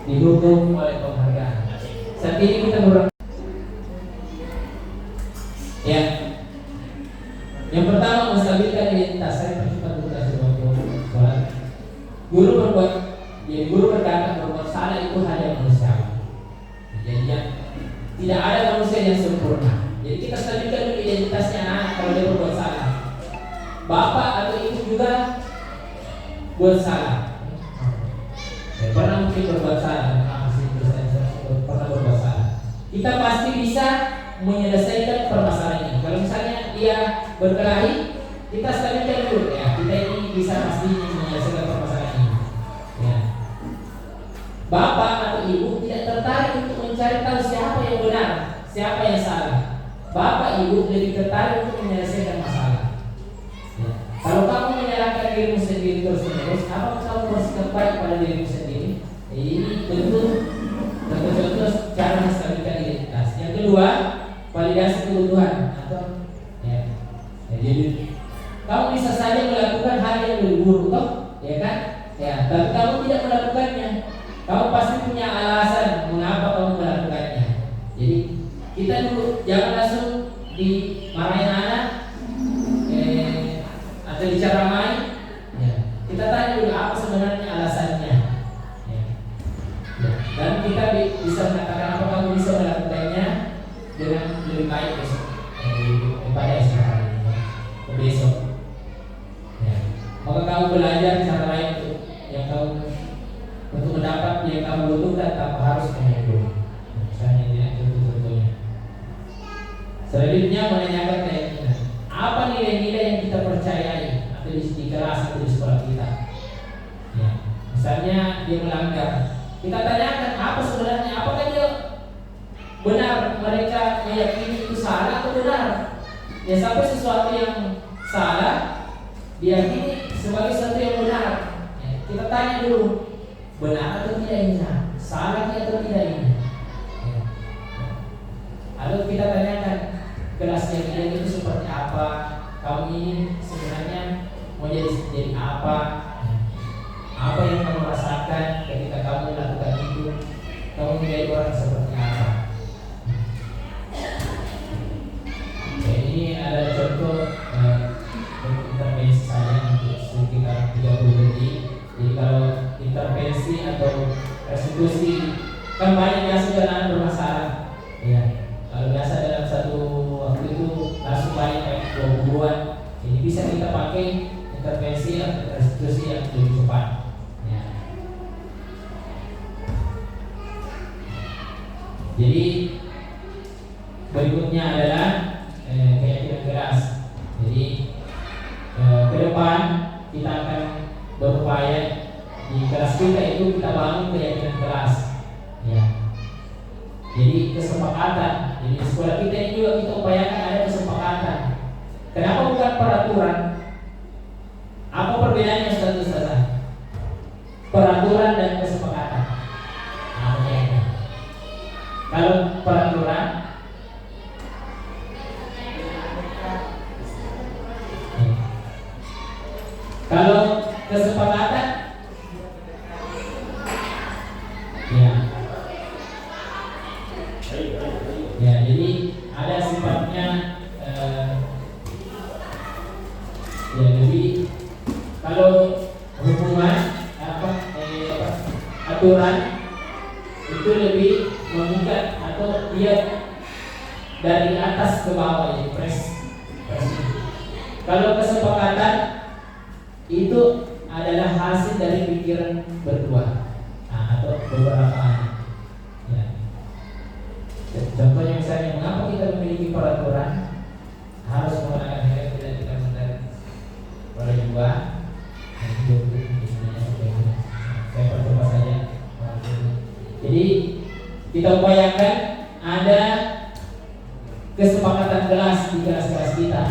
didukung oleh penghargaan. Saat ini kita ya. Yang pertama, menstabilkan identitas. Saya percepat dulu soal. Guru berkata berbuat salah itu hal yang manusiawi. Jadi tidak ada manusia yang sempurna. Jadi kita stabilkan dulu identitasnya anak kalau dia berbuat salah. Bapak atau ibu juga buat salah. Pernah mungkin berbuat salah. Pernah berbuat salah. Kita pasti bisa menyelesaikan permasalahan ini. Kalau misalnya dia berkelahi, kita stabilkan dulu ya. Kita ini bisa pasti menyelesaikan permasalahan ini. Ya. Bapak atau ibu tidak tertarik untuk mencari tahu siapa yang benar, siapa yang salah. Bapak ibu lebih tertarik untuk menyelesaikan masalah. Ya. Kalau kamu menyalahkan dirimu sendiri terus-menerus, apakah kamu bersikap baik pada dirimu sendiri? Ini tentu cara menstabilkan identitas. Yang kedua, validasi kebutuhan atau jadi kamu bisa saja melakukan hal yang lebih buruk, toh, ya kan? Ya, tapi kamu tidak melakukannya. Kamu pasti punya alasan mengapa kamu melakukannya. Jadi kita dulu jangan langsung dimarahin anak atau diceramai. Ya. Kita tanya dulu apa sebenarnya alasannya. Ya. Ya. Dan kita bisa mengatakan apa kamu bisa melakukannya dengan lebih baik besok daripada esok hari besok. Ya. Maka kamu belajar cara lain untuk mendapat yang kamu butuhkan tanpa harus menunggu. Misalnya ini contohnya. Selanjutnya menanyakan keyakinan. Apa nilai-nilai yang kita percayai atau di kelas atau di sekolah kita? Ya. Misalnya dia melanggar, kita tanyakan apa sebenarnya, apakah dia benar mereka meyakini itu salah atau benar? Ya sampai sesuatu yang salah diyakini sebagai sesuatu yang benar. Ya, kita tanya dulu, benar atau tidak ini? Salah atau tidak ini? Ya. Lalu kita tanyakan kelasnya dia itu seperti apa? Kamu ini sebenarnya mau jadi apa? Apa yang kamu rasakan ketika kamu melakukan itu? Kamu menjadi orang seperti apa? Ini restitusi. Kan banyak biasa anak bermasalah. Ya, kalau biasa dalam satu waktu itu langsung banyak kayak 20-an. Jadi bisa kita pakai intervensi atau restitusi yang lebih cepat. Ya. Jadi berikutnya adalah keyakinan keras. Jadi ke depan kita akan berupaya di kelas kita itu kita bangun keyakinan keras. Ya. Jadi kesepakatan. Jadi sekolah kita ini juga kita upayakan ada kesepakatan. Kenapa bukan peraturan? Apa perbedaannya Ustaz? Peraturan dan kesepakatan. Kalau peraturan, kalau kesepakatan, ya, jadi ada sifatnya, ya lebih. Kalau hubungan aturan itu lebih mengikat atau dia dari atas ke bawah, ya, press. Kalau kesepakatan itu adalah hasil dari pikiran berdua, atau beberapa anak. Ya. Contohnya misalnya, mengapa kita memiliki peraturan harus menggunakan helm bila tidak mencari oleh dua. Saya percoba saja. Jadi kita upayakan ada kesepakatan kelas di kelas-kelas kita.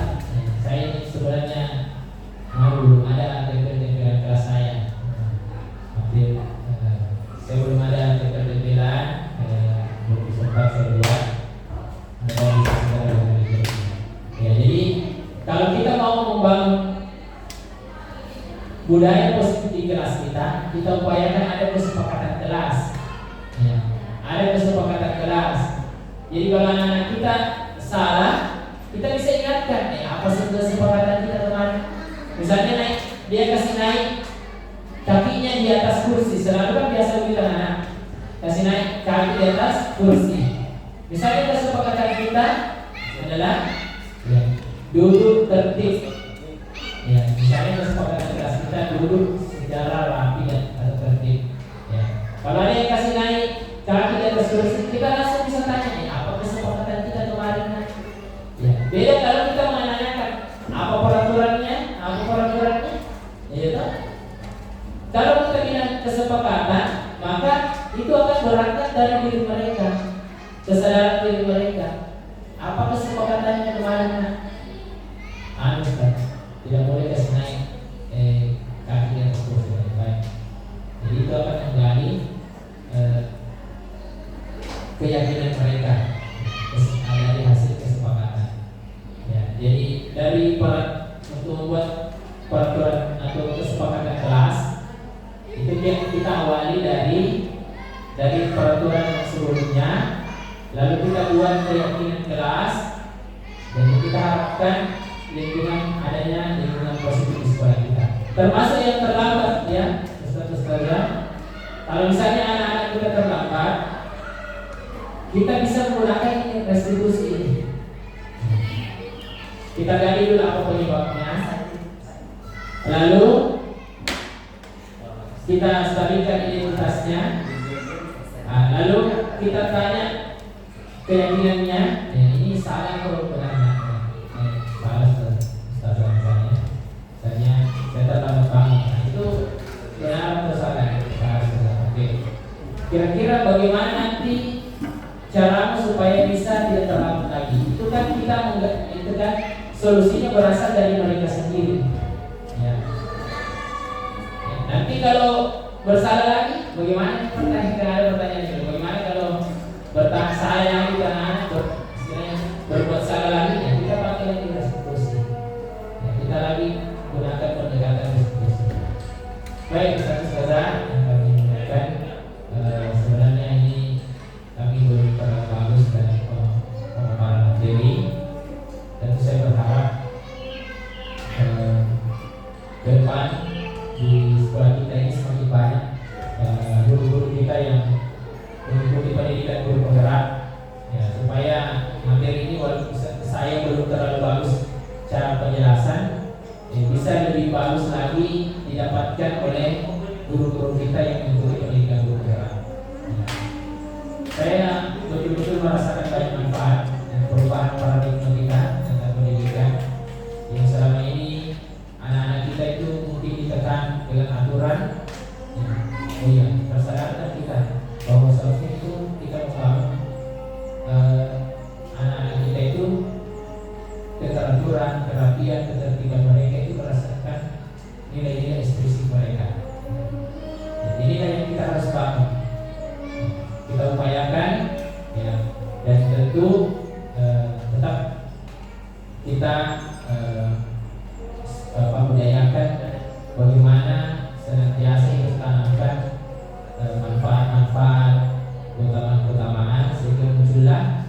Saya ini sebenarnya belum ada tempelan kelas saya. Saya belum ada tempelan, belum sempat saya buat. Ya, jadi kalau kita mau membangun budaya positif di kelas kita upayakan ada kesepakatan kelas. Ya, ada kesepakatan kelas. Jadi kalau anak-anak kita salah, kita bisa ingatkan, apa sih kesepakatan kita kemarin? Misalnya dia kasih naik kakinya di atas kursi, selalu kan biasa begitu anak, kasih naik kaki di atas kursi. Misalnya kesepakatan kita adalah duduk tertib. Ya, misalnya kesepakatan kelas kita duduk secara rapi atau tertib. Ya. Kalau ada yang kasih naik kaki di atas kursi, kita langsung bisa tanya, apa kesepakatan kita kemarin? Ya. Beda kalau kita menanyakan apa peraturannya, ya toh? Kalau kita bilang kesepakatan, maka itu akan berangkat dari diri mereka, kesadaran diri mereka. Apa kesepakatannya kemarin? Tidak boleh kasih naik kaki di atas kursi. Baik. Jadi itu akan menggali keyakinan mereka dari hasil kesepakatan. Ya, jadi untuk membuat peraturan atau kesepakatan kelas itu kita awali dari peraturan yang sebelumnya, lalu kita buat keyakinan kelas, dan kita harapkan adanya lingkungan positif di sekolah kita. Termasuk yang terlambat, ya, Ustaz-ustazah. Kalau misalnya anak-anak kita terlambat, kita bisa menggunakan restitusi ini. Kita gali dulu apa penyebabnya, lalu kita stabilkan identitasnya, lalu kita tanya keyakinannya, ini salah atau benar. Salah, Ustazah misalnya, saya terlambat banget. Itu benar atau salah? Oke. Kira-kira bagaimana nanti caramu supaya bisa tidak terlambat lagi? Itu kan solusinya berasal dari mereka sendiri. Ya. Nanti kalau bersalah lagi, bagaimana? Ada pertanyaan itu. Bagaimana kalau salah lagi anak berbuat salah lagi? Ya, kita pakai lagi restitusi. Ya, kita lagi gunakan pendekatan restitusi. Baik, Ustaz-ustazah yang kami muliakan, sebenarnya ini kami belum terlalu bagus dari pemaparan materi. Dan saya berharap ke depan di sekolah kita ini semakin banyak guru-guru kita kita yang mengikuti pendidikan guru penggerak, ya, supaya materi ini walaupun saya belum terlalu bagus cara penjelasan, bisa lebih bagus lagi didapatkan oleh guru-guru kita yang mengikuti pendidikan guru penggerak. Ya. Saya betul-betul merasakan banyak manfaat perubahan paradigma kita tentang pendidikan yang selama ini anak-anak kita itu mungkin ditekan dengan aturan. Ya. Oh iya, persyaratan kita bahwa seharusnya itu kita membangun anak-anak kita itu keteraturan, kerapian, ketertiban mereka itu merasakan nilai-nilai ekspresi mereka. Dan inilah yang kita harus bangun. Kita upayakan, ya, dan tentu tetap kita budayakan bagaimana senantiasa kita tanamkan manfaat-manfaat, keutamaan-keutamaan sehingga muncullah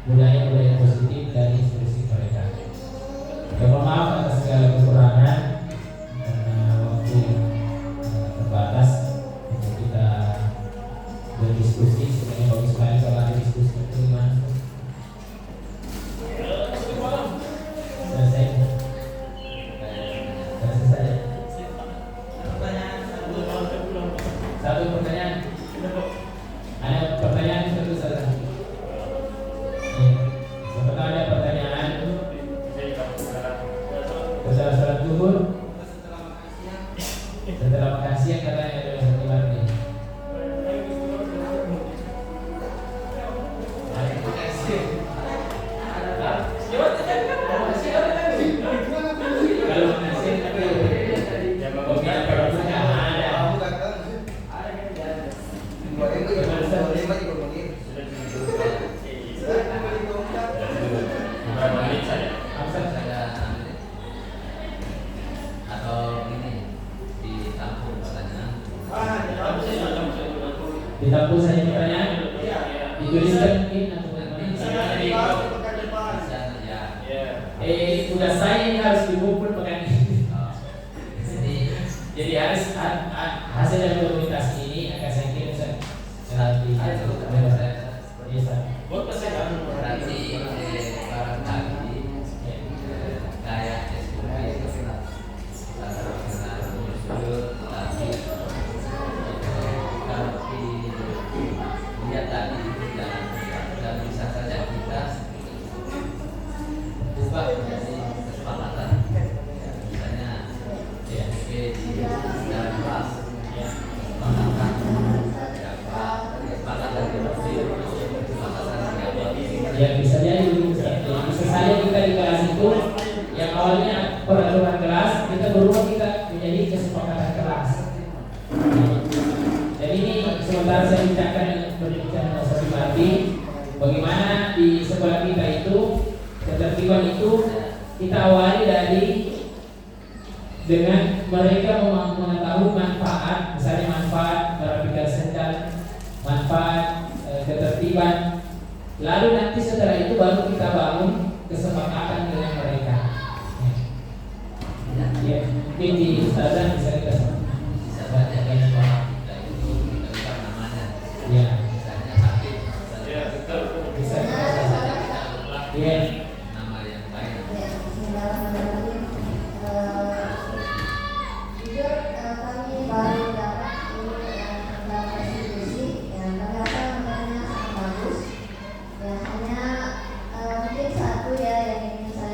budaya-budaya positif dari ekspresi mereka. Ya, mohon maaf atas segala kekurangan karena waktu terbatas untuk kita berdiskusi. Sebenarnya bagus sekali kalau ada diskusi itu gimana? Selesai. Selesai. Satu pertanyaan. Ada pertanyaan satu saja. Apakah ada pertanyaan? Setelah salat zuhur, setelah makan siang katanya ada satu lagi. Ditampung saja pertanyaan, dituliskan mungkin tugas saya ini harus dikumpul pekan ini. Jadi harus hasil dari dokumentasi ini akan saya kirim nanti. Berarti barangkali kayak SPP itu lihat tadi dan bisa saja kita ubah menjadi kesepakatan, misalnya SPP di dalam kelas kesepakatan kesepakatan Ya bisa jadi bisa saja kita di kelas itu yang awalnya peraturan kelas kita berubah kita menjadi kesepakatan kelas. Jadi ini sementara saya bicara dengan Mas Bimati, bagaimana di sekolah kita itu ketertiban itu kita awali dari dengan mereka mengetahui manfaat, misalnya manfaat merapikan sendal, manfaat ketertiban. Lalu nanti setelah itu baru kita bangun kesepakatan dengan mereka. Ya, mungkin di Ustazah bisa kita saja dengan sekolah kita itu kita ubah namanya. Ya, Misalnya Habib, bisa kita saja kita ubah ya. nama yang lain. Jujur kami baru dapat ini tentang restitusi, ya kami rasa materinya sangat bagus. Ya hanya mungkin satu ya yang ingin saya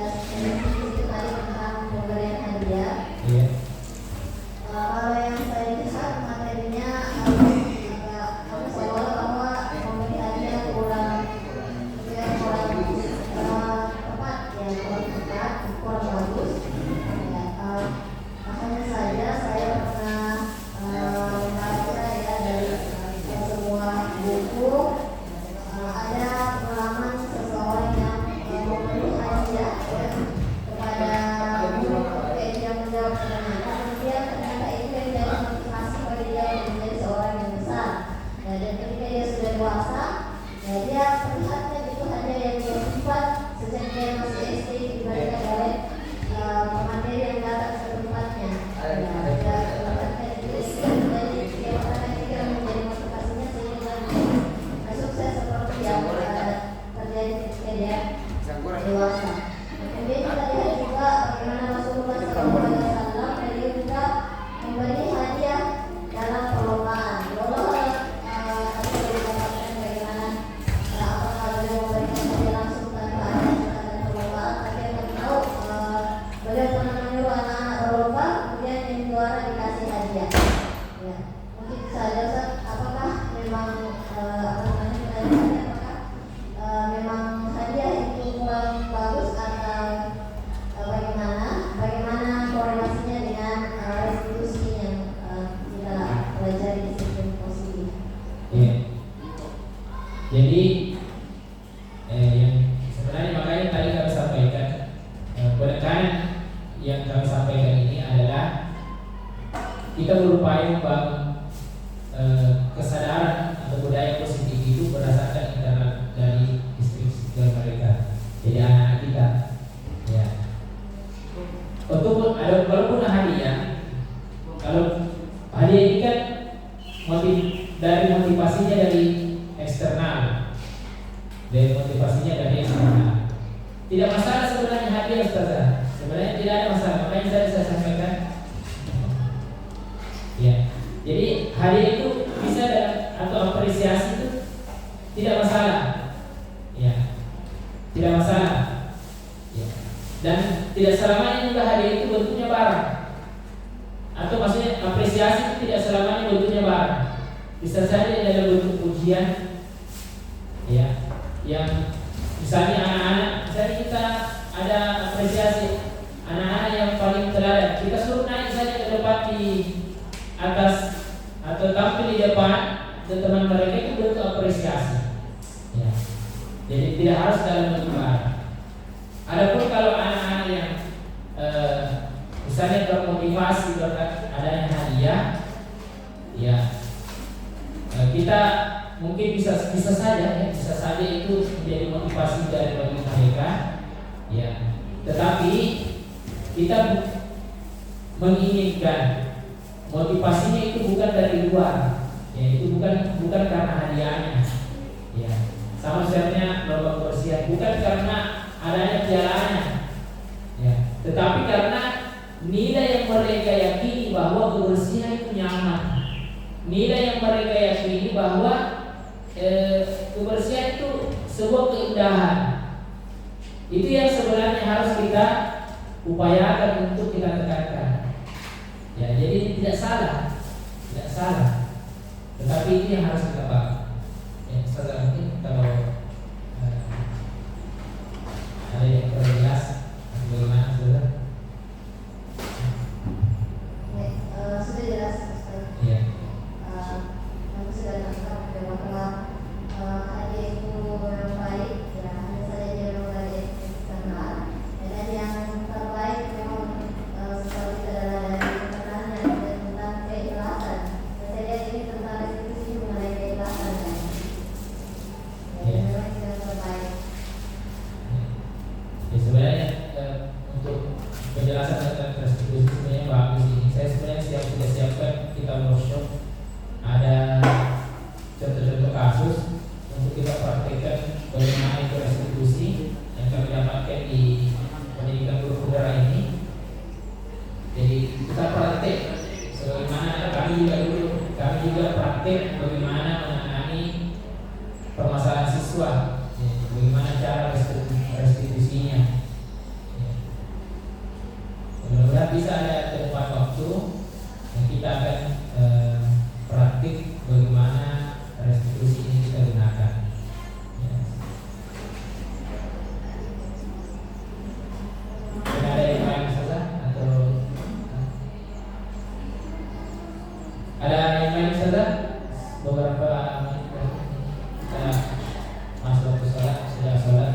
dari motivasinya dari eksternal. Dari motivasinya dari eksternal. Tidak masalah sebenarnya hadiah Ustazah. Sebenarnya tidak ada masalah. Makanya saya sampaikan. Ya. Jadi hadiah itu bisa atau apresiasi itu tidak masalah. Ya. Tidak masalah. Ya. Dan tidak selamanya juga hadiah itu bentuknya barang. Atau maksudnya apresiasi itu tidak selamanya bentuknya barang. Bisa saja dalam bentuk pujian. Ya. Yang misalnya anak-anak, misalnya kita ada apresiasi anak-anak yang paling teladan, kita suruh naik saja ke depan di atas atau tampil di depan teman mereka, itu bentuk apresiasi. Ya. Jadi tidak harus dalam bentuk barang. Adapun kalau anak-anak yang misalnya termotivasi berkat adanya hadiah, ya kita mungkin bisa saja itu menjadi motivasi dari bagi mereka, ya. Tetapi kita menginginkan motivasinya itu bukan dari luar, ya, itu bukan karena hadiahnya, ya. Sama sebenarnya lomba kebersihan bukan karena adanya pialanya, ya, tetapi karena nilai yang mereka yakini bahwa kebersihan itu nyaman, nilai yang mereka yakini bahwa kebersihan itu sebuah keindahan. Itu yang sebenarnya harus kita upayakan untuk kita tekankan. Ya, jadi tidak salah, tetapi itu yang harus kita pahami. Ya, setelah mungkin kalau ada yang perlu jelas, bagaimana sudah? Sudah jelas, Ustaz. Ya. Aku sudah tangkap bahwa hadiah itu memang baik, ya, hanya saja dia memang dari eksternal. Dan yang terbaik memang sekali adalah dari internalnya dan tentang keikhlasan. Dan saya lihat ini tentang restitusi mengenai keikhlasan, kan? Ya, memang itu yang terbaik. Ya, sebenarnya untuk penjelasan tentang restitusi sebenarnya bagus ini. Saya sebenarnya sudah siapkan kita workshop, ada contoh-contoh kasus untuk kita praktekkan bagaimana itu restitusi yang kami dapatkan di pendidikan guru pudara ini. Jadi kita praktek sebagaimana kami juga praktek bagaimana menangani permasalahan siswa, ya, bagaimana cara restitusinya. Ya. Mudah-mudahan bisa ada tempat waktu yang kita akan praktik bagaimana restitusi ini kita gunakan. Ya. Ada yang lain saja atau ada yang lain saja? Beberapa kita masuk ke sholat, sudah sholat.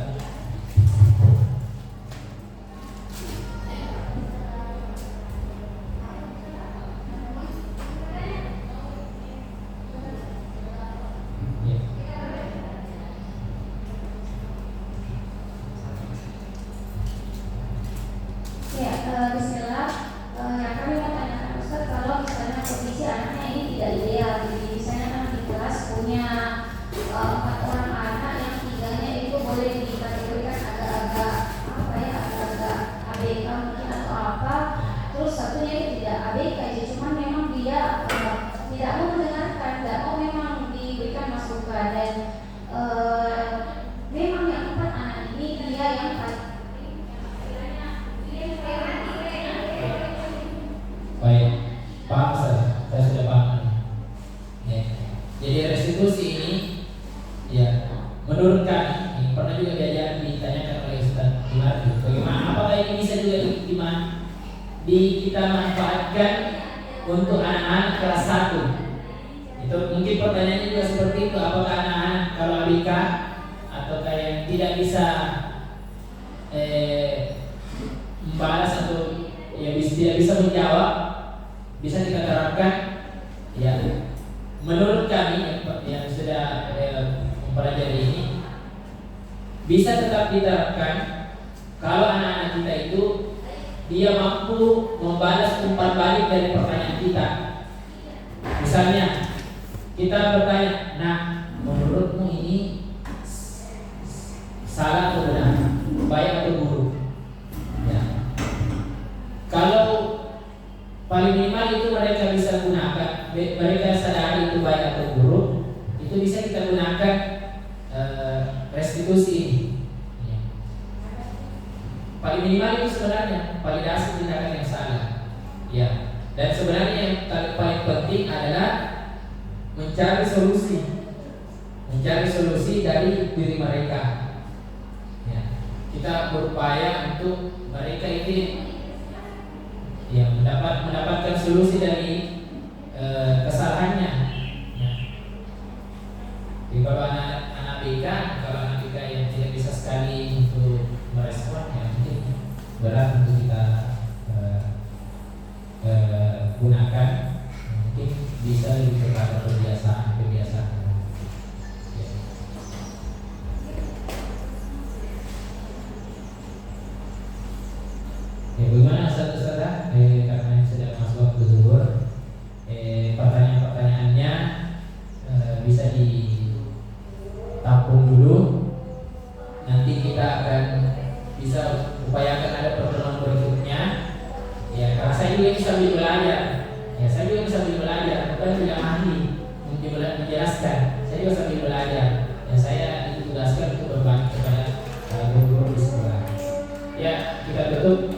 Bismillah, yang kami mau tanyakan Ustaz, kalau misalnya kondisi anaknya ini tidak ideal, jadi misalnya kan di kelas punya 4 orang anak yang 3-nya itu boleh dikategorikan agak-agak agak-agak ABK mungkin atau apa, terus satunya itu tidak ABK aja, cuman memang dia tidak mau mendengarkan, tidak mau memang diberikan masukan, dan memang yang 4 anak ini dia yang baik, paham saya sudah paham. Ya. Jadi restitusi ini, ya, menurut kami, ini pernah juga ditanyakan oleh Ustaz Imardi, bagaimana, apakah ini bisa juga kita manfaatkan untuk anak-anak kelas 1? Itu mungkin pertanyaannya juga seperti itu, apakah anak-anak kalau ABK atau yang tidak bisa membalas atau ya tidak bisa menjawab, bisa kita terapkan. Ya, menurut kami yang sudah mempelajari ini, bisa tetap diterapkan kalau anak-anak kita itu dia mampu membalas umpan balik dari pertanyaan kita. Misalnya kita bertanya, nah menurutmu ini salah atau benar, baik atau buruk? Ya. Kalau paling minimal itu mereka bisa gunakan, mereka sadari itu baik atau buruk, itu bisa kita gunakan restitusi ini. Ya. Paling minimal itu sebenarnya validasi tindakan yang salah. Ya. Dan sebenarnya yang paling penting adalah mencari solusi dari diri mereka. Ya. Kita berupaya untuk mereka ini ya mendapatkan solusi dari kesalahannya. Ya. Jadi kalau anak BK yang tidak bisa sekali untuk merespon, ya mungkin berat untuk kita gunakan. Mungkin bisa lebih kepada kebiasaan. Ya. Bagaimana saudara? Karena ini sudah masuk waktu zuhur, pertanyaan-pertanyaannya bisa ditampung dulu. Nanti kita akan bisa upayakan ada pertemuan berikutnya. Ya, karena saya juga sambil belajar. Ya, saya juga sambil belajar. Bukan tidak ahli menjelaskan. Saya juga sambil belajar. Dan saya ditugaskan untuk berbagi kepada guru-guru di sekolah. Ya, kita tutup.